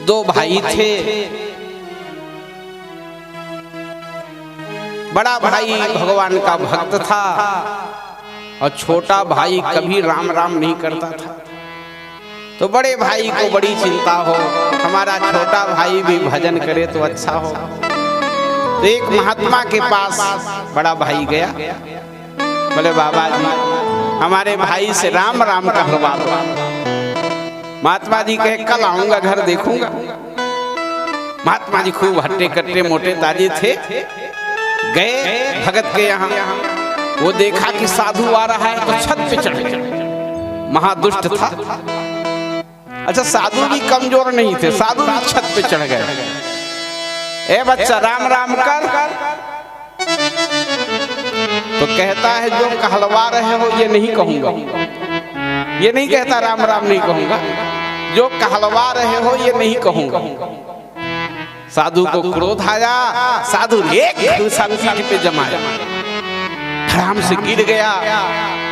दो भाई थे। बड़ा भाई भगवान का भक्त था और छोटा भाई कभी राम राम नहीं करता था। तो बड़े भाई को बड़ी चिंता हो, हमारा छोटा भाई भी भजन करे तो अच्छा हो। तो एक महात्मा के पास बड़ा भाई गया, बोले बाबा जी हमारे भाई से राम राम कहलवा दो। महात्मा जी कहे कल आऊंगा, घर देखूंगा। महात्मा जी खूब हट्टे कट्टे मोटे ताजे थे। गए भगत के यहाँ, वो देखा कि साधु आ रहा है तो छत पे चढ़ गए। महादुष्ट था। अच्छा साधु भी कमजोर नहीं थे, साधु भी छत पे चढ़ गए। ए बच्चा राम राम कर। तो कहता है जो कहलवा रहे हो ये नहीं कहूंगा। ये नहीं कहता राम राम नहीं कहूंगा, जो कहलवा रहे हो ये नहीं कहूंगा। साधु को क्रोध आया, साधु ने एक संकट पे जमाया, धड़ाम से गिर गया,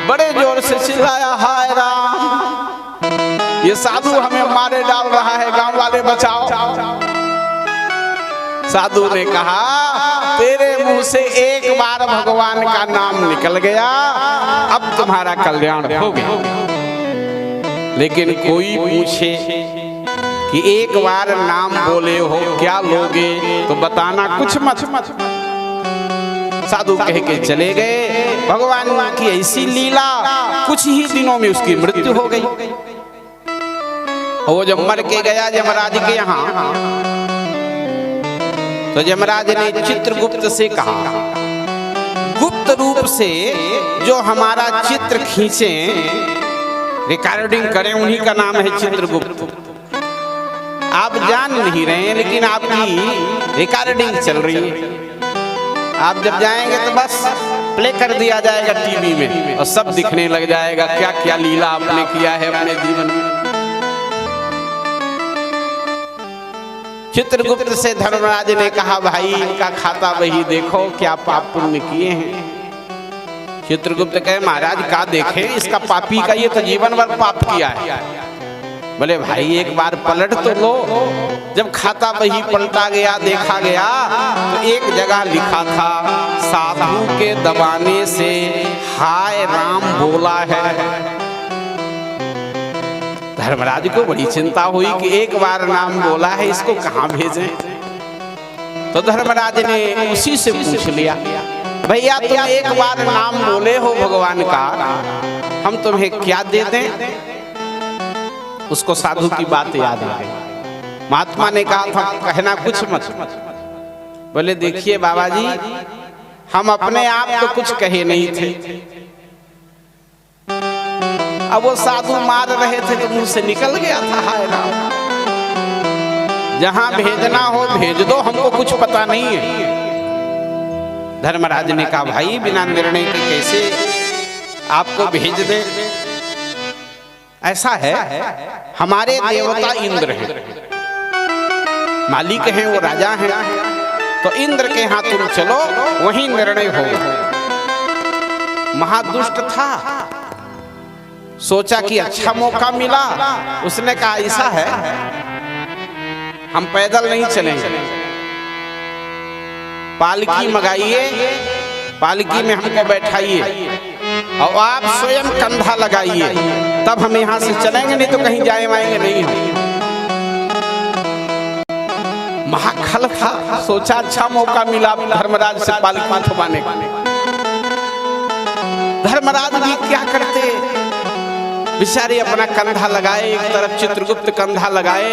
बड़े जोर से चिल्लाया हाय राम, ये साधु हमें मारे डाल रहा है, गांव वाले बचाओ। साधु ने कहा तेरे मुंह से एक बार भगवान का नाम निकल गया, अब तुम्हारा कल्याण हो गया। लेकिन कोई पूछे कि एक बार नाम बोले हो क्या लोगे, तो बताना कुछ मत। साधु कह के चले गए। भगवान की ऐसी लीला, कुछ ही दिनों में उसकी मृत्यु हो गई। वो जब मर के गया यमराज के यहाँ, तो यमराज ने चित्रगुप्त से कहा गुप्त रूप से जो हमारा चित्र खींचे, रिकॉर्डिंग करें, उन्हीं का नाम है चित्रगुप्त। आप जान नहीं रहे हैं लेकिन आपकी रिकॉर्डिंग चल रही है। आप जब जाएंगे तो बस प्ले कर दिया जाएगा टीवी में और सब दिखने लग जाएगा क्या क्या लीला आपने किया है अपने जीवन में। चित्रगुप्त से धर्मराज ने कहा भाई इनका खाता वही देखो क्या पाप पुण्य किए हैं। चित्रगुप्त कहे महाराज का देखे, इसका पापी का ये तो जीवन भर पाप किया है। बोले भाई एक बार पलट तो लो। जब खाता वही पलटा गया, देखा गया तो एक जगह लिखा था साधु के दबाने से हाय राम बोला है। धर्मराज को बड़ी चिंता हुई कि एक बार नाम बोला है, इसको कहाँ भेजें। तो धर्मराज ने उसी से पूछ लिया भैया तुम एक बार नाम बोले हो भगवान का, हम तुम्हें क्या दे दें। उसको साधु की बात याद आ गई। महात्मा ने कहा था कहना कुछ मत। बोले देखिए बाबा जी हम अपने आप तो कुछ कहे नहीं थे, अब वो साधु मार रहे थे तो मुंह से निकल गया था हाय राम। जहां भेजना हो भेज दो, हमको कुछ पता नहीं है। धर्मराज ने कहा भाई बिना निर्णय के कैसे आपको भेज दे। ऐसा है हमारे देवता इंद्र हैं, मालिक हैं, वो राजा हैं, तो इंद्र के यहाँ तुम चलो, वही निर्णय हो। महादुष्ट था, सोचा कि अच्छा मौका मिला। उसने कहा ऐसा है हम पैदल नहीं चलेंगे, पालकी मंगाइए, पालकी में हमको बैठाइए और आप स्वयं कंधा लगाइए, तब हम यहाँ से चलेंगे, नहीं तो कहीं जाए आएंगे नहीं हम। महाखल था, सोचा अच्छा मौका मिला धर्मराज से पालकी मंगवाने का। धर्मराज भी क्या करते, बेचारे अपना कंधा लगाए, एक तरफ चित्रगुप्त कंधा लगाए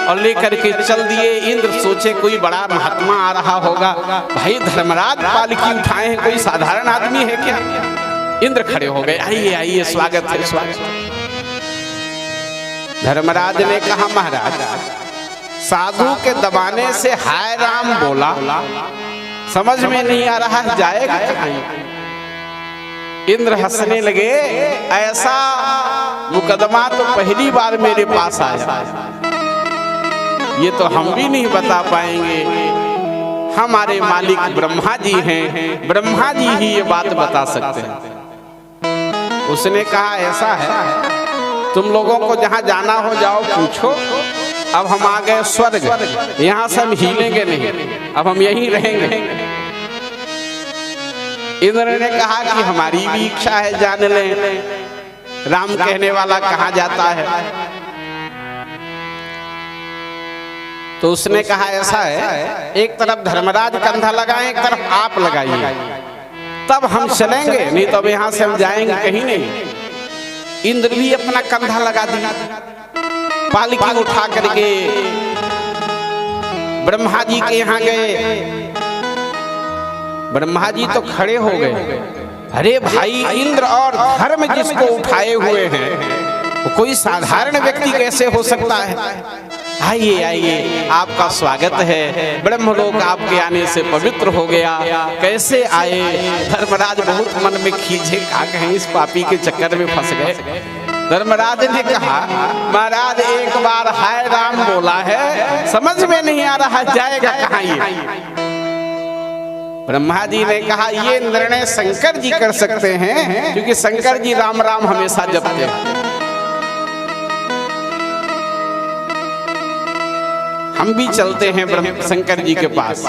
और लेकर के चल दिए। इंद्र सोचे कोई बड़ा महात्मा आ रहा होगा, भाई धर्मराज पालकी उठाए हैं, कोई साधारण आदमी है क्या। इंद्र खड़े हो गए, आइए आइए स्वागत है स्वागत। धर्मराज ने कहा महाराज साधु के दबाने से हाय राम बोला, समझ में नहीं आ रहा है जाएगा कहाँ। इंद्र हंसने लगे, ऐसा मुकदमा तो पहली बार मेरे पास आया, ये तो हम भी नहीं बता पाएंगे। हमारे मालिक ब्रह्मा जी हैं, ब्रह्मा जी ही ये बात बता सकते हैं। उसने कहा ऐसा है तुम लोगों को जहां जाना हो जाओ, पूछो अब हम आ गए स्वर्ग, यहाँ से हम हिलेंगे नहीं, अब हम यहीं रहेंगे। इंद्र ने कहा कि हमारी भी इच्छा है, जान लें राम कहने वाला कहाँ जाता है। तो उसने कहा ऐसा है, एक तरफ धर्मराज कंधा लगाए, एक तरफ आप लगाइए, तब हम चलेंगे, नहीं तो अब यहाँ से हम जाएंगे कहीं नहीं। इंद्र भी अपना कंधा लगा दिया, पालकी उठा करके ब्रह्मा जी के यहाँ गए। ब्रह्मा जी तो खड़े हो गए, अरे भाई इंद्र और धर्म जिसको उठाए हुए हैं, वो कोई साधारण व्यक्ति कैसे हो सकता है। आइए आइए, आपका स्वागत है, ब्रह्मलोक आपके आने से पवित्र हो गया। कैसे आए? धर्मराज बहुत मन में खींचे, कहा कहीं इस पापी के चक्कर में फंस गए। धर्मराज ने कहा महाराज एक बार हाय राम बोला है, समझ में नहीं आ रहा जाएगा कहाँ ये। ब्रह्मा जी ने कहा ये निर्णय शंकर जी कर सकते हैं, क्योंकि शंकर जी राम राम हमेशा जपते हैं। हम भी चलते हैं शंकर जी के पास।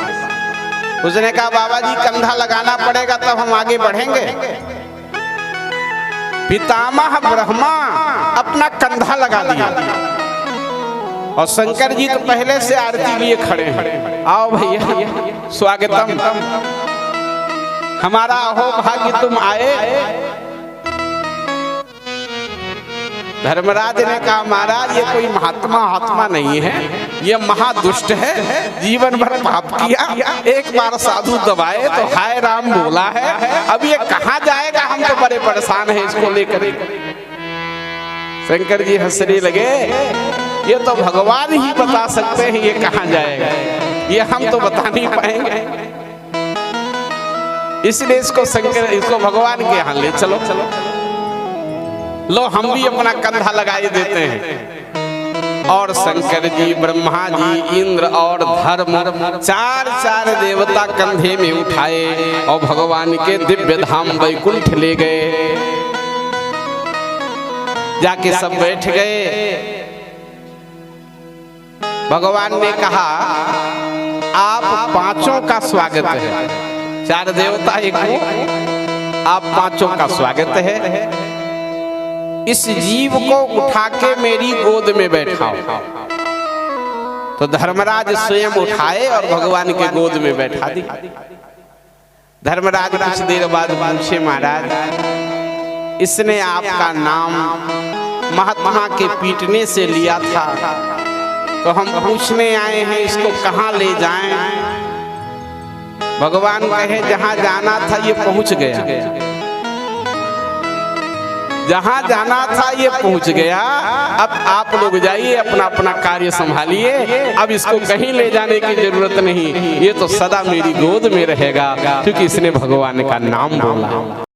उसने कहा बाबा जी कंधा लगाना पड़ेगा तब हम आगे बढ़ेंगे। पितामह ब्रह्मा अपना कंधा लगा दिया और शंकर जी तो पहले से आरती लिए खड़े हैं। आओ भैया स्वागतम, हमारा अहो भाग्य तुम आए। धर्मराज ने कहा महाराज ये कोई महात्मा आत्मा नहीं है, ये महादुष्ट है, जीवन भर पाप किया, एक बार साधु दबाए तो हाय राम बोला है, अब ये कहाँ जाएगा, हम तो बड़े परेशान हैं इसको लेकर। शंकर जी हंसने लगे, ये तो भगवान ही बता सकते हैं ये कहाँ जाएगा, ये हम तो बता नहीं पाएंगे। इसलिए इसको भगवान के यहाँ ले चलो। लो हम भी अपना कंधा लगाए देते हैं। और शंकर जी, ब्रह्मा जी, इंद्र और धर्म चार देवता कंधे में उठाए और भगवान के दिव्य धाम वैकुंठ ले गए। जाके सब बैठ गए। भगवान ने कहा आप पांचों का स्वागत है, चार देवता एक, आप पांचों का स्वागत है। इस जीव को उठा के मेरी गोद में बैठाओ। तो धर्मराज स्वयं उठाए और भगवान के गोद में बैठा दी। धर्मराज कुछ देर बाद पूछे महाराज इसने आपका नाम महात्मा के पीटने से लिया था, तो हम पूछने आए हैं इसको कहाँ ले जाएं। भगवान कहे जहाँ जाना था ये पहुँच गया, जहां जाना था ये पहुंच गया। अब आप लोग जाइए अपना अपना कार्य संभालिए, अब इसको कहीं ले जाने की जरूरत नहीं, ये तो सदा मेरी गोद में रहेगा, क्योंकि इसने भगवान का नाम बोला।